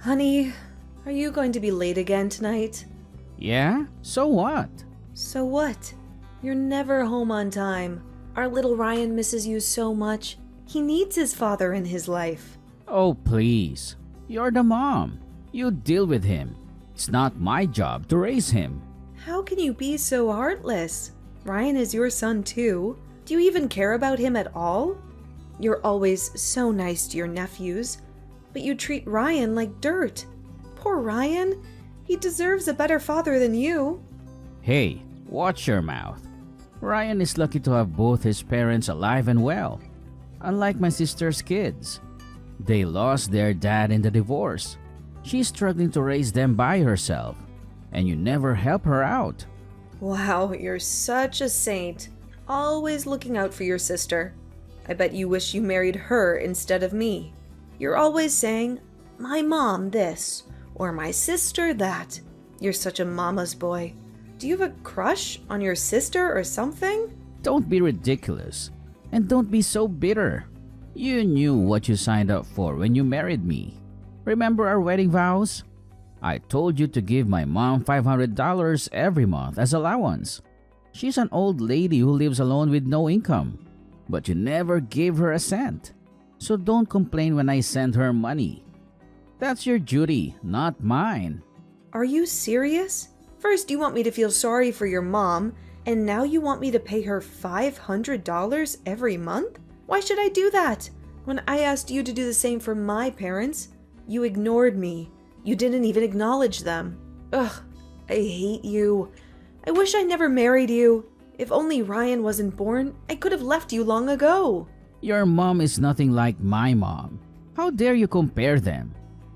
Honey, are you going to be late again tonight? Yeah? So what? So what? You're never home on time. Our little Ryan misses you so much. He needs his father in his life. Oh, please. You're the mom. You deal with him. It's not my job to raise him. How can you be so heartless? Ryan is your son too. Do you even care about him at all? You're always so nice to your nephews, but you treat Ryan like dirt. Poor Ryan. He deserves a better father than you. Hey, watch your mouth. Ryan is lucky to have both his parents alive and well. Unlike my sister's kids. They lost their dad in the divorce. She's struggling to raise them by herself, and you never help her out. Wow, you're such a saint. Always looking out for your sister. I bet you wish you married her instead of me. You're always saying, my mom this, or my sister that. You're such a mama's boy. Do you have a crush on your sister or something? Don't be ridiculous, and don't be so bitter. You knew what you signed up for when you married me. Remember our wedding vows? I told you to give my mom $500 every month as allowance. She's an old lady who lives alone with no income, but you never gave her a cent. So don't complain when I send her money. That's your duty, not mine. Are you serious? First you want me to feel sorry for your mom, and now you want me to pay her $500 every month? Why should I do that? When I asked you to do the same for my parents, you ignored me. You didn't even acknowledge them. Ugh, I hate you. I wish I never married you. If only Ryan wasn't born, I could have left you long ago. Your mom is nothing like my mom. How dare you compare them?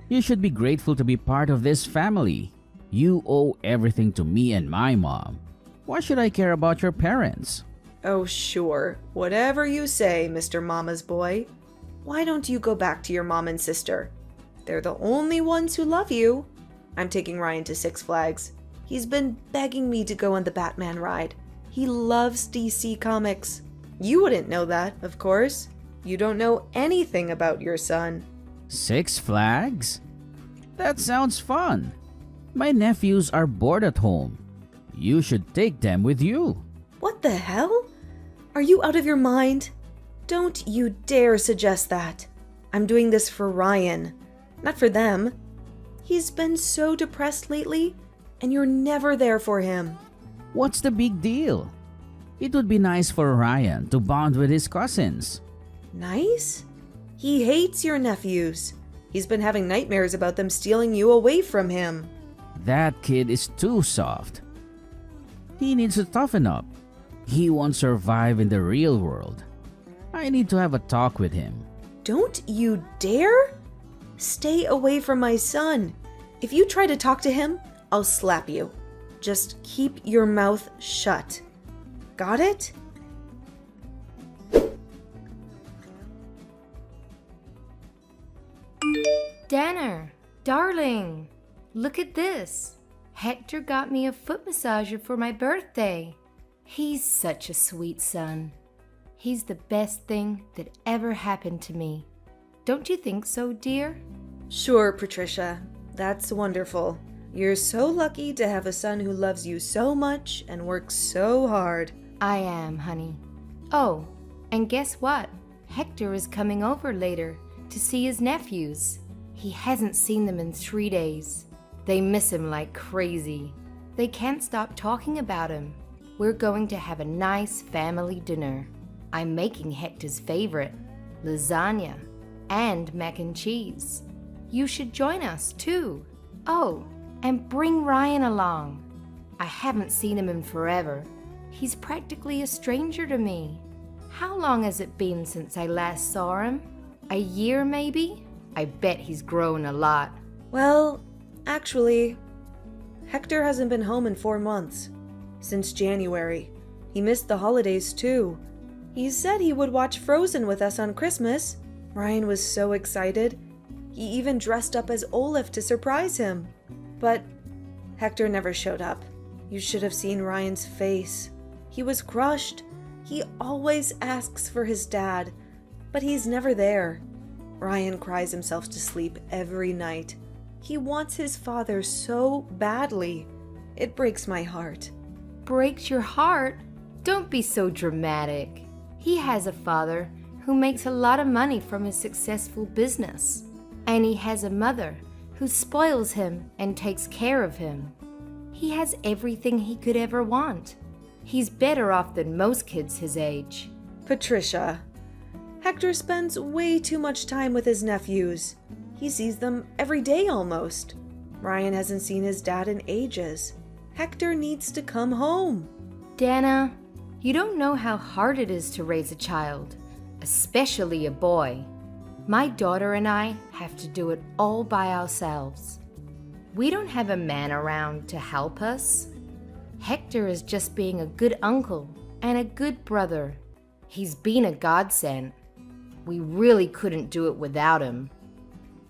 You should be grateful to be part of this family. You owe everything to me and my mom. Why should I care about your parents? Oh, sure. Whatever you say, Mr. Mama's boy. Why don't you go back to your mom and sister? They're the only ones who love you. I'm taking Ryan to Six Flags. He's been begging me to go on the Batman ride. He loves DC Comics. You wouldn't know that, of course. You don't know anything about your son. Six Flags? That sounds fun. My nephews are bored at home. You should take them with you. What the hell? Are you out of your mind? Don't you dare suggest that. I'm doing this for Ryan, not for them. He's been so depressed lately, and you're never there for him. What's the big deal? It would be nice for Ryan to bond with his cousins. Nice? He hates your nephews. He's been having nightmares about them stealing you away from him. That kid is too soft. He needs to toughen up. He won't survive in the real world. I need to have a talk with him. Don't you dare? Stay away from my son. If you try to talk to him, I'll slap you. Just keep your mouth shut. Got it? Danner, darling, look at this. Hector got me a foot massager for my birthday. He's such a sweet son. He's the best thing that ever happened to me. Don't you think so, dear? Sure, Patricia. That's wonderful. You're so lucky to have a son who loves you so much and works so hard. I am, honey. Oh, and guess what? Hector is coming over later to see his nephews. He hasn't seen them in 3 days. They miss him like crazy. They can't stop talking about him. We're going to have a nice family dinner. I'm making Hector's favorite, lasagna and mac and cheese. You should join us too. Oh, and bring Ryan along. I haven't seen him in forever. He's practically a stranger to me. How long has it been since I last saw him? A year maybe? I bet he's grown a lot. Well, actually, Hector hasn't been home in 4 months. Since January. He missed the holidays too. He said he would watch Frozen with us on Christmas. Ryan was so excited. He even dressed up as Olaf to surprise him. But Hector never showed up. You should have seen Ryan's face. He was crushed. He always asks for his dad, but he's never there. Ryan cries himself to sleep every night. He wants his father so badly. It breaks my heart. Breaks your heart? Don't be so dramatic. He has a father who makes a lot of money from his successful business. And he has a mother who spoils him and takes care of him. He has everything he could ever want. He's better off than most kids his age. Patricia, Hector spends way too much time with his nephews. He sees them every day almost. Ryan hasn't seen his dad in ages. Hector needs to come home. Dana, you don't know how hard it is to raise a child, especially a boy. My daughter and I have to do it all by ourselves. We don't have a man around to help us. Hector is just being a good uncle and a good brother. He's been a godsend. We really couldn't do it without him.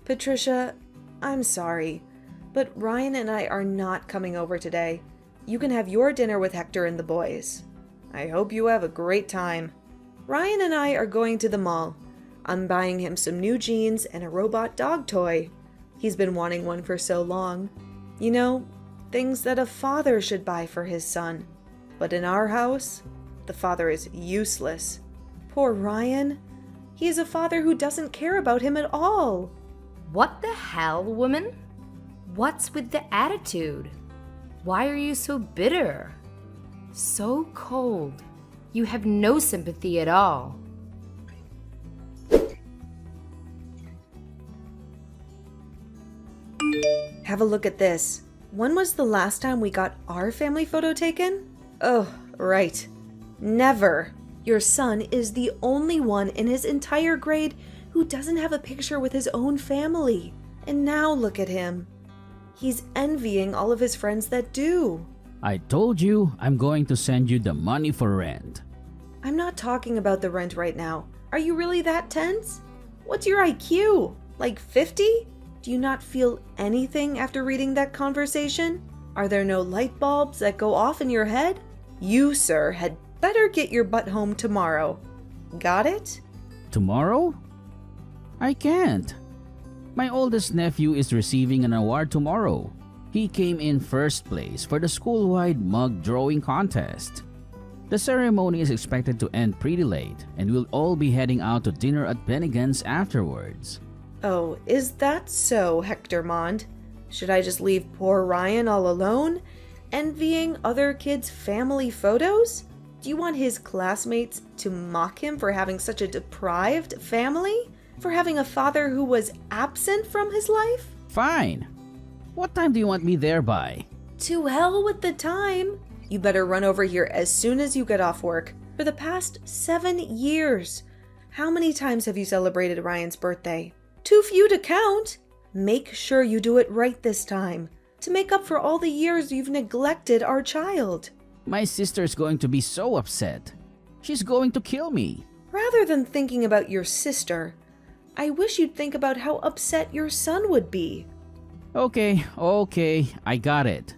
Patricia, I'm sorry, but Ryan and I are not coming over today. You can have your dinner with Hector and the boys. I hope you have a great time. Ryan and I are going to the mall. I'm buying him some new jeans and a robot dog toy. He's been wanting one for so long. You know, things that a father should buy for his son. But in our house, the father is useless. Poor Ryan. He is a father who doesn't care about him at all. What the hell, woman? What's with the attitude? Why are you so bitter? So cold. You have no sympathy at all. Have a look at this. When was the last time we got our family photo taken? Oh, right. Never. Your son is the only one in his entire grade who doesn't have a picture with his own family. And now look at him. He's envying all of his friends that do. I told you I'm going to send you the money for rent. I'm not talking about the rent right now. Are you really that tense? What's your IQ? Like 50? Do you not feel anything after reading that conversation? Are there no light bulbs that go off in your head? You, sir, had better get your butt home tomorrow. Got it? Tomorrow? I can't. My oldest nephew is receiving an award tomorrow. He came in first place for the school-wide mug drawing contest. The ceremony is expected to end pretty late, and we'll all be heading out to dinner at Bennigan's afterwards. Oh, is that so, Hector Mond? Should I just leave poor Ryan all alone, envying other kids' family photos? Do you want his classmates to mock him for having such a deprived family? For having a father who was absent from his life? Fine. What time do you want me there by? To hell with the time. You better run over here as soon as you get off work. For the past 7 years, how many times have you celebrated Ryan's birthday? Too few to count. Make sure you do it right this time, to make up for all the years you've neglected our child. My sister's going to be so upset. She's going to kill me. Rather than thinking about your sister, I wish you'd think about how upset your son would be. Okay, I got it.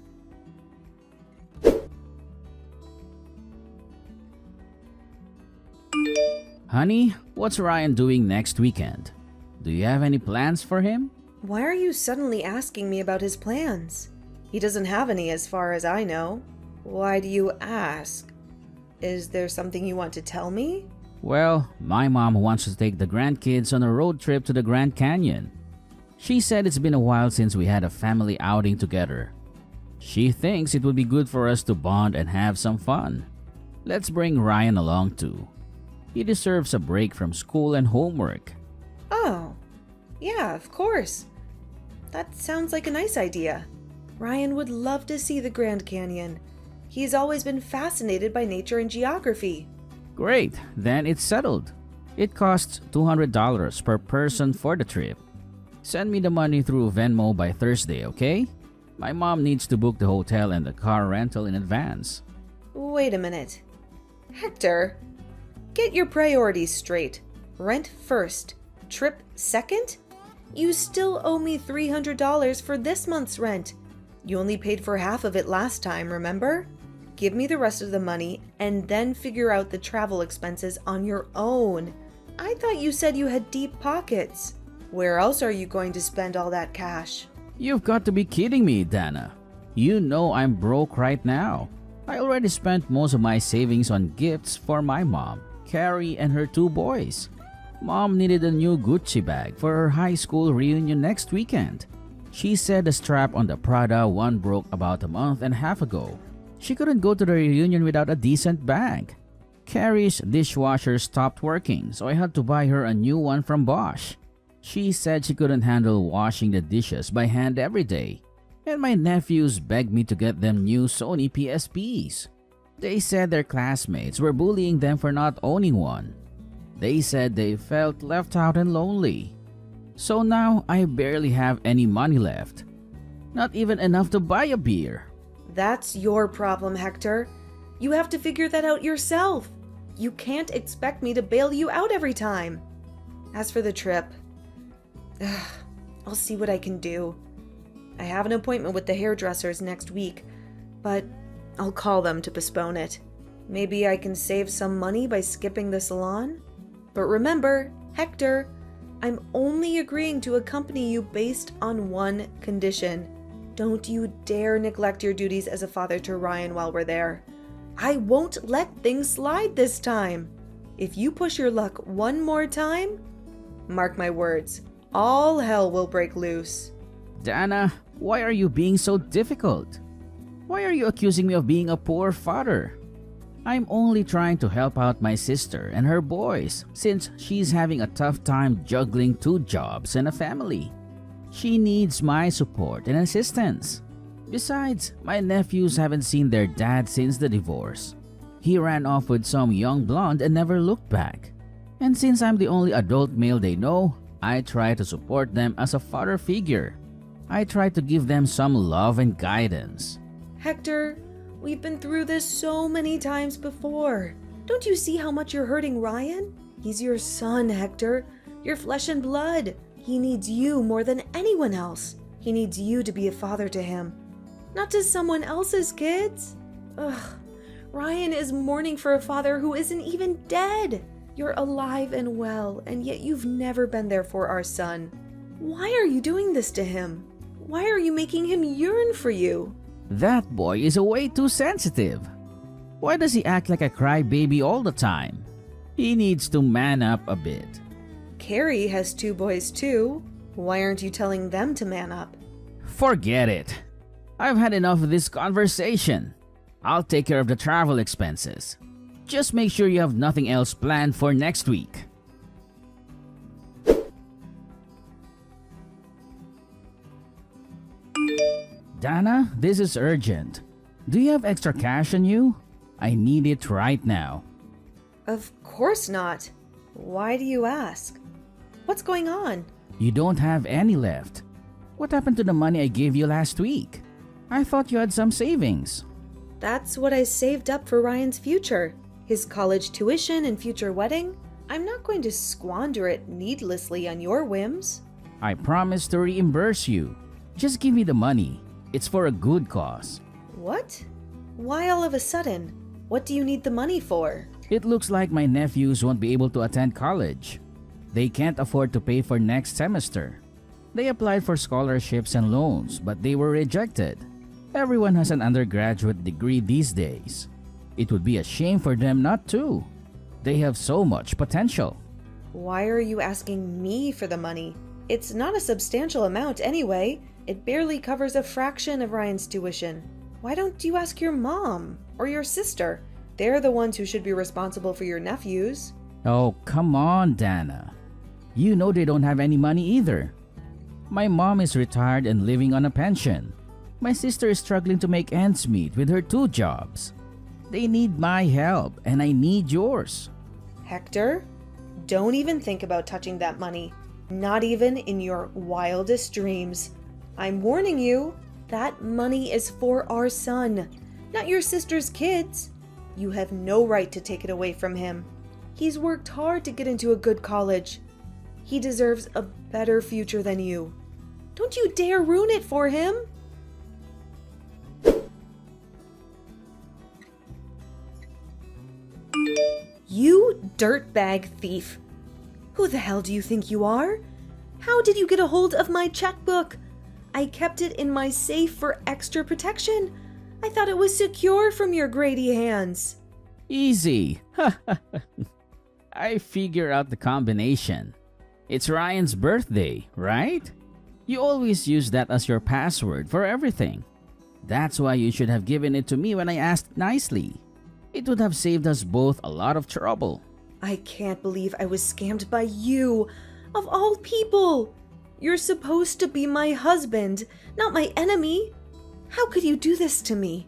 Honey, what's Ryan doing next weekend? Do you have any plans for him? Why are you suddenly asking me about his plans? He doesn't have any as far as I know. Why do you ask? Is there something you want to tell me? Well, my mom wants to take the grandkids on a road trip to the Grand Canyon. She said it's been a while since we had a family outing together. She thinks it would be good for us to bond and have some fun. Let's bring Ryan along too. He deserves a break from school and homework. Oh, yeah, of course. That sounds like a nice idea. Ryan would love to see the Grand Canyon. He's always been fascinated by nature and geography. Great, then it's settled. It costs $200 per person for the trip. Send me the money through Venmo by Thursday, okay? My mom needs to book the hotel and the car rental in advance. Wait a minute. Hector, get your priorities straight. Rent first, trip second? You still owe me $300 for this month's rent. You only paid for half of it last time, remember? Give me the rest of the money and then figure out the travel expenses on your own. I thought you said you had deep pockets. Where else are you going to spend all that cash? You've got to be kidding me, Dana. You know I'm broke right now. I already spent most of my savings on gifts for my mom, Carrie, and her 2 boys. Mom needed a new Gucci bag for her high school reunion next weekend. She said the strap on the Prada one broke about a month and a half ago. She couldn't go to the reunion without a decent bag. Carrie's dishwasher stopped working, so I had to buy her a new one from Bosch. She said she couldn't handle washing the dishes by hand every day. And my nephews begged me to get them new Sony PSPs. They said their classmates were bullying them for not owning one. They said they felt left out and lonely. So now I barely have any money left. Not even enough to buy a beer. That's your problem, Hector. You have to figure that out yourself. You can't expect me to bail you out every time. As for the trip, I'll see what I can do. I have an appointment with the hairdressers next week, but I'll call them to postpone it. Maybe I can save some money by skipping the salon? But remember, Hector, I'm only agreeing to accompany you based on one condition. Don't you dare neglect your duties as a father to Ryan while we're there. I won't let things slide this time. If you push your luck one more time, mark my words, all hell will break loose. Dana, why are you being so difficult? Why are you accusing me of being a poor father? I'm only trying to help out my sister and her boys since she's having a tough time juggling 2 jobs and a family. She needs my support and assistance. Besides, my nephews haven't seen their dad since the divorce. He ran off with some young blonde and never looked back. And since I'm the only adult male they know, I try to support them as a father figure. I try to give them some love and guidance. Hector, we've been through this so many times before. Don't you see how much you're hurting Ryan? He's your son, Hector. Your flesh and blood. He needs you more than anyone else. He needs you to be a father to him, not to someone else's kids. Ugh, Ryan is mourning for a father who isn't even dead. You're alive and well, and yet you've never been there for our son. Why are you doing this to him? Why are you making him yearn for you? That boy is way too sensitive. Why does he act like a crybaby all the time? He needs to man up a bit. Carrie has 2 boys too. Why aren't you telling them to man up? Forget it. I've had enough of this conversation. I'll take care of the travel expenses. Just make sure you have nothing else planned for next week. Dana, this is urgent. Do you have extra cash on you? I need it right now. Of course not. Why do you ask? What's going on? You don't have any left. What happened to the money I gave you last week? I thought you had some savings. That's what I saved up for Ryan's future. His college tuition and future wedding. I'm not going to squander it needlessly on your whims. I promise to reimburse you. Just give me the money. It's for a good cause. What? Why all of a sudden? What do you need the money for? It looks like my nephews won't be able to attend college. They can't afford to pay for next semester. They applied for scholarships and loans, but they were rejected. Everyone has an undergraduate degree these days. It would be a shame for them not to. They have so much potential. Why are you asking me for the money? It's not a substantial amount anyway. It barely covers a fraction of Ryan's tuition. Why don't you ask your mom or your sister? They're the ones who should be responsible for your nephews. Oh, come on, Dana. You know they don't have any money either. My mom is retired and living on a pension. My sister is struggling to make ends meet with her 2 jobs. They need my help, and I need yours. Hector, don't even think about touching that money. Not even in your wildest dreams. I'm warning you, that money is for our son, not your sister's kids. You have no right to take it away from him. He's worked hard to get into a good college. He deserves a better future than you. Don't you dare ruin it for him. You dirtbag thief. Who the hell do you think you are? How did you get a hold of my checkbook? I kept it in my safe for extra protection. I thought it was secure from your Grady hands. Easy. I figure out the combination. It's Ryan's birthday, right? You always use that as your password for everything. That's why you should have given it to me when I asked nicely. It would have saved us both a lot of trouble. I can't believe I was scammed by you, of all people. You're supposed to be my husband, not my enemy. How could you do this to me?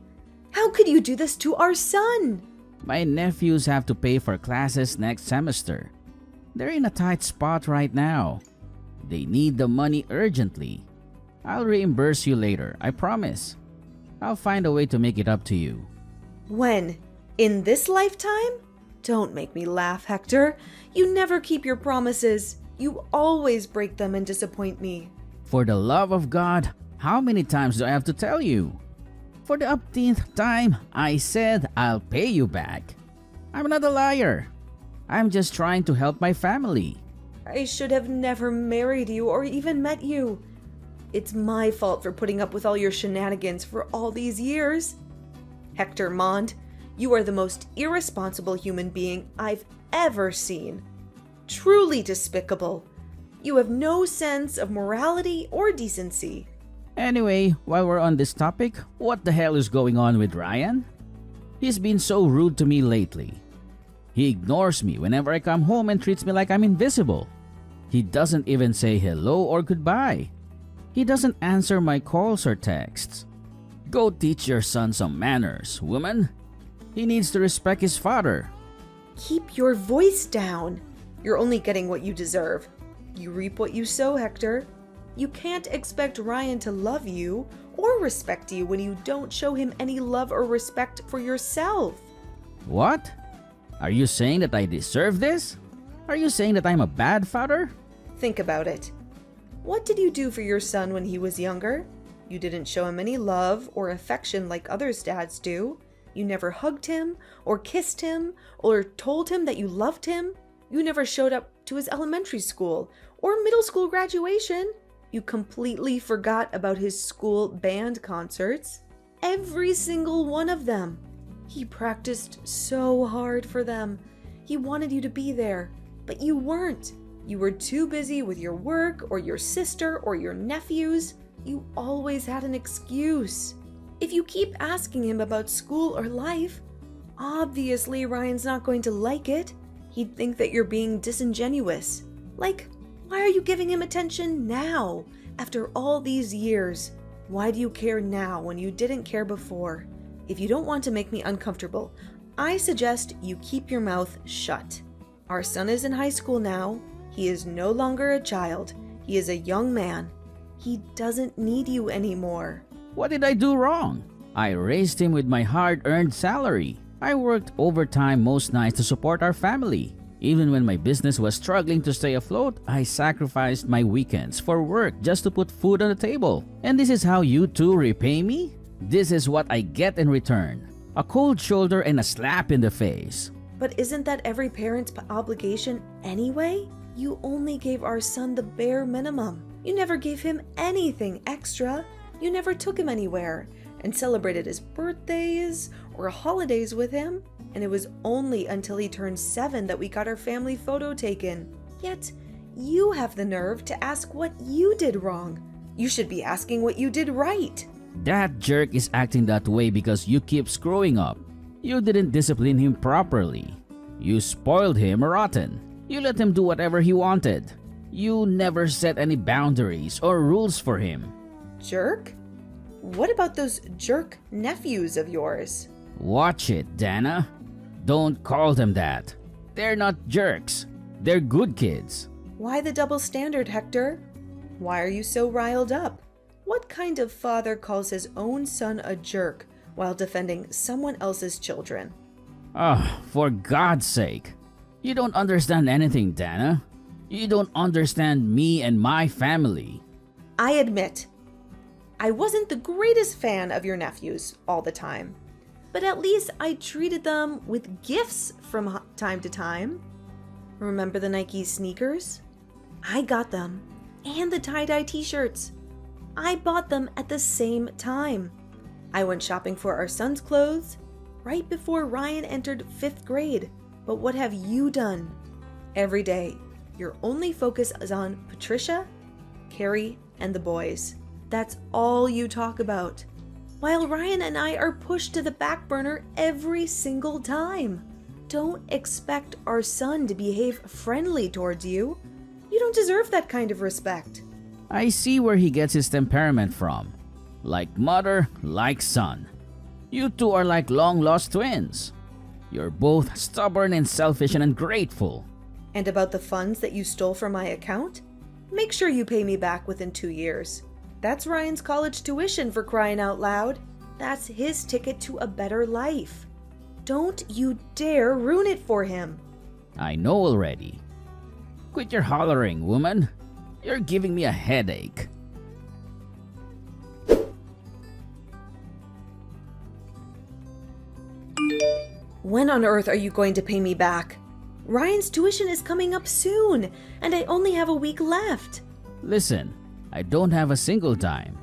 How could you do this to our son? My nephews have to pay for classes next semester. They're in a tight spot right now. They need the money urgently. I'll reimburse you later, I promise. I'll find a way to make it up to you. When? In this lifetime? Don't make me laugh, Hector. You never keep your promises. You always break them and disappoint me. For the love of God, how many times do I have to tell you? For the upteenth time, I said I'll pay you back. I'm not a liar. I'm just trying to help my family. I should have never married you or even met you. It's my fault for putting up with all your shenanigans for all these years. Hector Mond, you are the most irresponsible human being I've ever seen. Truly despicable. You have no sense of morality or decency. Anyway, while we're on this topic, what the hell is going on with Ryan? He's been so rude to me lately. He ignores me whenever I come home and treats me like I'm invisible. He doesn't even say hello or goodbye. He doesn't answer my calls or texts. Go teach your son some manners, woman. He needs to respect his father. Keep your voice down. You're only getting what you deserve. You reap what you sow, Hector. You can't expect Ryan to love you or respect you when you don't show him any love or respect for yourself. What? Are you saying that I deserve this? Are you saying that I'm a bad father? Think about it. What did you do for your son when he was younger? You didn't show him any love or affection like other dads do. You never hugged him or kissed him or told him that you loved him. You never showed up to his elementary school or middle school graduation. You completely forgot about his school band concerts. Every single one of them. He practiced so hard for them. He wanted you to be there, but you weren't. You were too busy with your work or your sister or your nephews. You always had an excuse. If you keep asking him about school or life, obviously Ryan's not going to like it. He'd think that you're being disingenuous. Like, why are you giving him attention now, after all these years? Why do you care now when you didn't care before? If you don't want to make me uncomfortable, I suggest you keep your mouth shut. Our son is in high school now. He is no longer a child. He is a young man. He doesn't need you anymore. What did I do wrong? I raised him with my hard-earned salary. I worked overtime most nights to support our family. Even when my business was struggling to stay afloat, I sacrificed my weekends for work just to put food on the table. And this is how you two repay me? This is what I get in return. A cold shoulder and a slap in the face. But isn't that every parent's obligation anyway? You only gave our son the bare minimum. You never gave him anything extra. You never took him anywhere and celebrated his birthdays or holidays with him. And it was only until he turned 7 that we got our family photo taken. Yet, you have the nerve to ask what you did wrong. You should be asking what you did right. That jerk is acting that way because you keep screwing up. You didn't discipline him properly. You spoiled him rotten. You let him do whatever he wanted. You never set any boundaries or rules for him. Jerk? What about those jerk nephews of yours? Watch it, Dana. Don't call them that. They're not jerks. They're good kids. Why the double standard, Hector? Why are you so riled up? What kind of father calls his own son a jerk while defending someone else's children? Oh, for God's sake. You don't understand anything, Dana. You don't understand me and my family. I admit, I wasn't the greatest fan of your nephews all the time, but at least I treated them with gifts from time to time. Remember the Nike sneakers? I got them, and the tie-dye t-shirts. I bought them at the same time. I went shopping for our son's clothes right before Ryan entered 5th grade. But what have you done? Every day, your only focus is on Patricia, Carrie, and the boys. That's all you talk about. While Ryan and I are pushed to the back burner every single time. Don't expect our son to behave friendly towards you. You don't deserve that kind of respect. I see where he gets his temperament from. Like mother, like son. You two are like long-lost twins. You're both stubborn and selfish and ungrateful. And about the funds that you stole from my account? Make sure you pay me back within 2 years. That's Ryan's college tuition, for crying out loud. That's his ticket to a better life. Don't you dare ruin it for him. I know already. Quit your hollering, woman. You're giving me a headache. When on earth are you going to pay me back? Ryan's tuition is coming up soon, and I only have a week left. Listen, I don't have a single dime.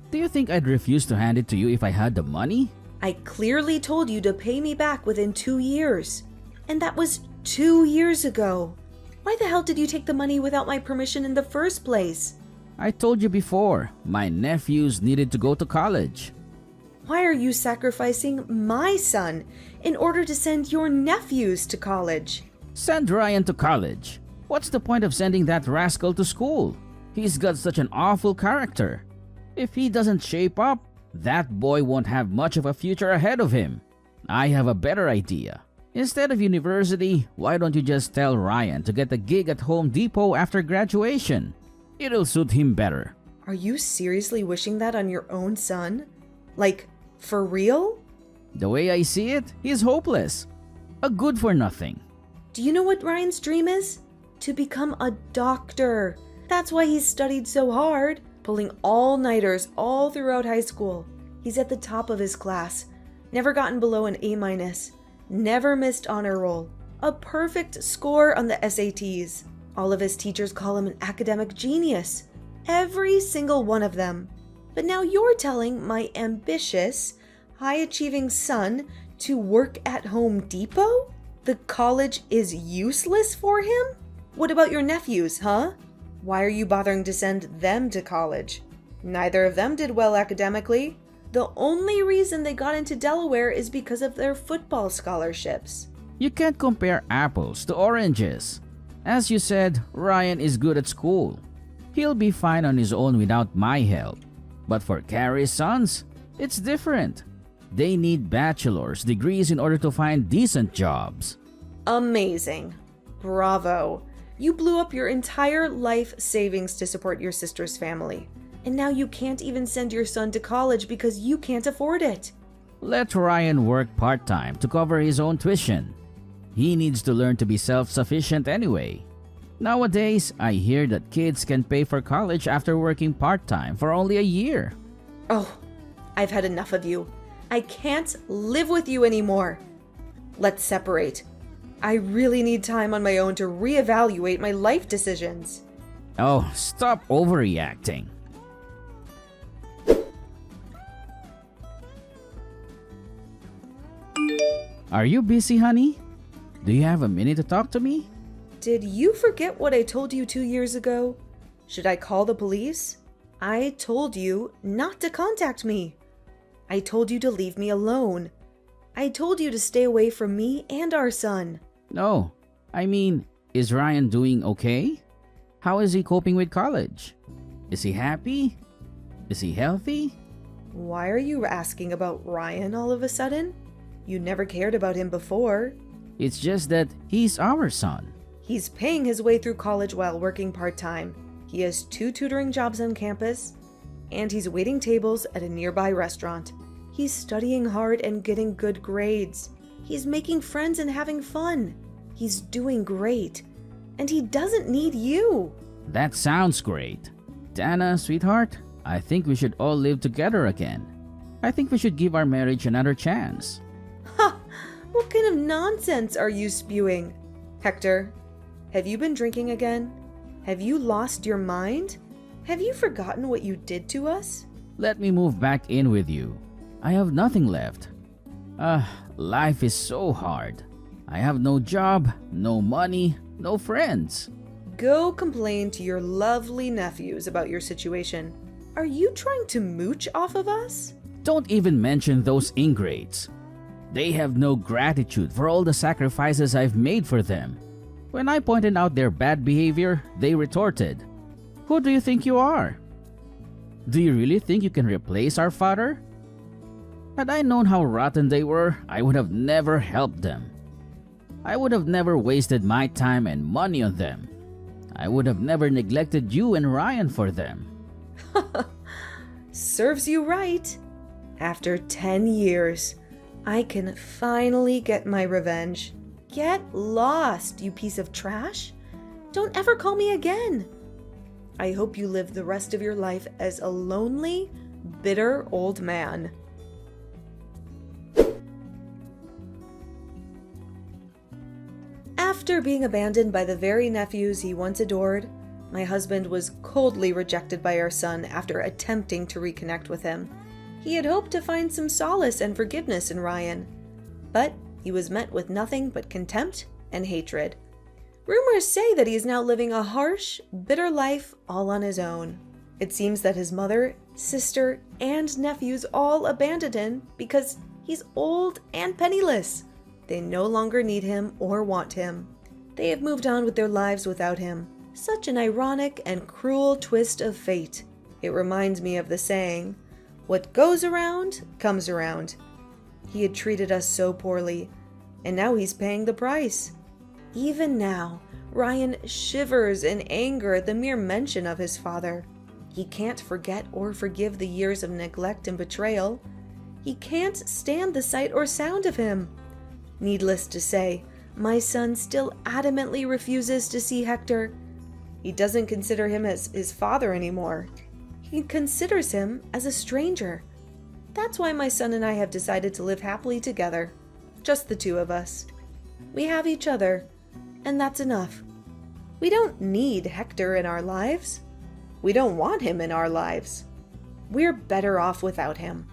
Do you think I'd refuse to hand it to you if I had the money? I clearly told you to pay me back within 2 years. And that was 2 years ago. Why the hell did you take the money without my permission in the first place? I told you before, my nephews needed to go to college. Why are you sacrificing my son in order to send your nephews to college? Send Ryan to college. What's the point of sending that rascal to school? He's got such an awful character. If he doesn't shape up, that boy won't have much of a future ahead of him. I have a better idea. Instead of university, why don't you just tell Ryan to get a gig at Home Depot after graduation? It'll suit him better. Are you seriously wishing that on your own son? Like, for real? The way I see it, he's hopeless. A good for nothing. Do you know what Ryan's dream is? To become a doctor. That's why he's studied so hard, pulling all-nighters all throughout high school. He's at the top of his class, never gotten below an A-, never missed honor roll, a perfect score on the SATs. All of his teachers call him an academic genius, every single one of them. But now you're telling my ambitious, high-achieving son to work at Home Depot? The college is useless for him? What about your nephews, huh? Why are you bothering to send them to college? Neither of them did well academically. The only reason they got into Delaware is because of their football scholarships. You can't compare apples to oranges. As you said, Ryan is good at school. He'll be fine on his own without my help. But for Carrie's sons, it's different. They need bachelor's degrees in order to find decent jobs. Amazing. Bravo. You blew up your entire life savings to support your sister's family. And now you can't even send your son to college because you can't afford it. Let Ryan work part-time to cover his own tuition. He needs to learn to be self-sufficient anyway. Nowadays, I hear that kids can pay for college after working part-time for only a year. Oh, I've had enough of you. I can't live with you anymore. Let's separate. I really need time on my own to reevaluate my life decisions. Oh, stop overreacting. Are you busy, honey? Do you have a minute to talk to me? Did you forget what I told you 2 years ago? Should I call the police? I told you not to contact me. I told you to leave me alone. I told you to stay away from me and our son. No, I mean, is Ryan doing okay? How is he coping with college? Is he happy? Is he healthy? Why are you asking about Ryan all of a sudden? You never cared about him before. It's just that he's our son. He's paying his way through college while working part-time. He has 2 tutoring jobs on campus, and he's waiting tables at a nearby restaurant. He's studying hard and getting good grades. He's making friends and having fun. He's doing great. And he doesn't need you. That sounds great. Dana, sweetheart, I think we should all live together again. I think we should give our marriage another chance. Ha! What kind of nonsense are you spewing? Hector, have you been drinking again? Have you lost your mind? Have you forgotten what you did to us? Let me move back in with you. I have nothing left. Life is so hard. I have no job, no money, no friends. Go complain to your lovely nephews about your situation. Are you trying to mooch off of us? Don't even mention those ingrates. They have no gratitude for all the sacrifices I've made for them. When I pointed out their bad behavior, they retorted, "Who do you think you are? Do you really think you can replace our father?" Had I known how rotten they were, I would have never helped them. I would have never wasted my time and money on them. I would have never neglected you and Ryan for them. Serves you right. After 10 years, I can finally get my revenge. Get lost, you piece of trash. Don't ever call me again. I hope you live the rest of your life as a lonely, bitter old man. After being abandoned by the very nephews he once adored, my husband was coldly rejected by our son after attempting to reconnect with him. He had hoped to find some solace and forgiveness in Ryan, but he was met with nothing but contempt and hatred. Rumors say that he is now living a harsh, bitter life all on his own. It seems that his mother, sister, and nephews all abandoned him because he's old and penniless. They no longer need him or want him. They have moved on with their lives without him. Such an ironic and cruel twist of fate. It reminds me of the saying, "What goes around, comes around." He had treated us so poorly, and now he's paying the price. Even now, Ryan shivers in anger at the mere mention of his father. He can't forget or forgive the years of neglect and betrayal. He can't stand the sight or sound of him. Needless to say, my son still adamantly refuses to see Hector. He doesn't consider him as his father anymore. He considers him as a stranger. That's why my son and I have decided to live happily together. Just the two of us. We have each other, and that's enough. We don't need Hector in our lives. We don't want him in our lives. We're better off without him.